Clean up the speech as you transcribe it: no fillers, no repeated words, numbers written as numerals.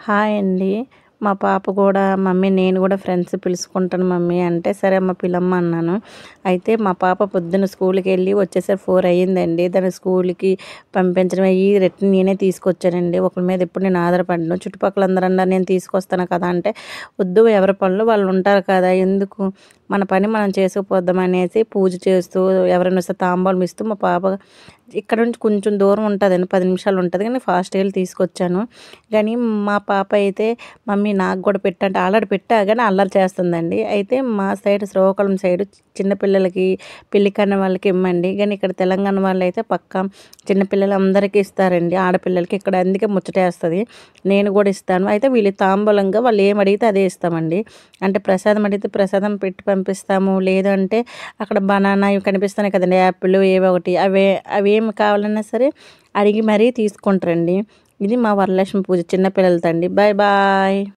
Hi అండి. మా పాప కూడా మమ్మీ నేను కూడా ఫ్రెండ్స్ పిలుచుకుంటాను మమ్మీ అంటే, సరే అమ్మ పిలమ్మా అన్నాను. అయితే మా పాప పొద్దున్న స్కూల్‌కెళ్ళి వచ్చేసరికి 4 అయ్యిందండి. దాన్ని స్కూల్‌కి పంపించడం అయ్యి రిటర్న్ నేనే తీసుకొచ్చానండి. ఒకళ్ళ మీద ఎప్పుడు నేను ఆధారపడను. చుట్టుపక్కల అందరూ అన్నారు నేను తీసుకొస్తాను కదా! అంటే, వద్దు ఎవరి పనిలో వాళ్ళు ఉంటారు కదా! ఎందుకు మన పని మనం చేసుకుపోద్దాం అనేసి పూజ చేస్తూ ఎవరైనా వస్తే తాంబూలం ఇస్తూ మా పాప ఇక్కడ నుంచి కొంచెం దూరం ఉంటదండి. 10 నిమిషాలు ఉంటది. కానీ ఫాస్ట్‌గా ఎళ్లి తీసుకొచ్చాను. కానీ మా పాప అయితే మమ్మీ నాకు కూడా పెట్టంటే ఆల్రెడీ పెట్టా గానీ అల్లరి చేస్తుందండి. అయితే మా సైడ్ శ్రీకాకుళం సైడ్ చిన్న పిల్లలకి పెళ్లి కాని వాళ్ళకి ఇమ్మండి. కానీ ఇక్కడ తెలంగాణ వాళ్ళైతే పక్కా చిన్న పిల్లలందరికీ ఇస్తారండి. ఆడపిల్లలకి ఇక్కడ అందుకే ముచ్చటేస్తది. నేను కూడా ఇస్తాను. అయితే వీళ్ళు తాంబూలంగా వాళ్ళు ఏమి అడిగితే అదే ఇస్తామండి. అంటే ప్రసాదం అడిగితే ప్రసాదం పెట్టి పంపిస్తాము. లేదంటే అక్కడ బనానా ఇవి కనిపిస్తున్నాయి కదండీ! యాపిల్ ఏవో ఒకటి అవేమి కావాలన్నా సరే అడిగి మరీ తీసుకుంటారండి. ఇది మా వరలక్ష్మి పూజ చిన్న పిల్లలతో అండి. Bye bye.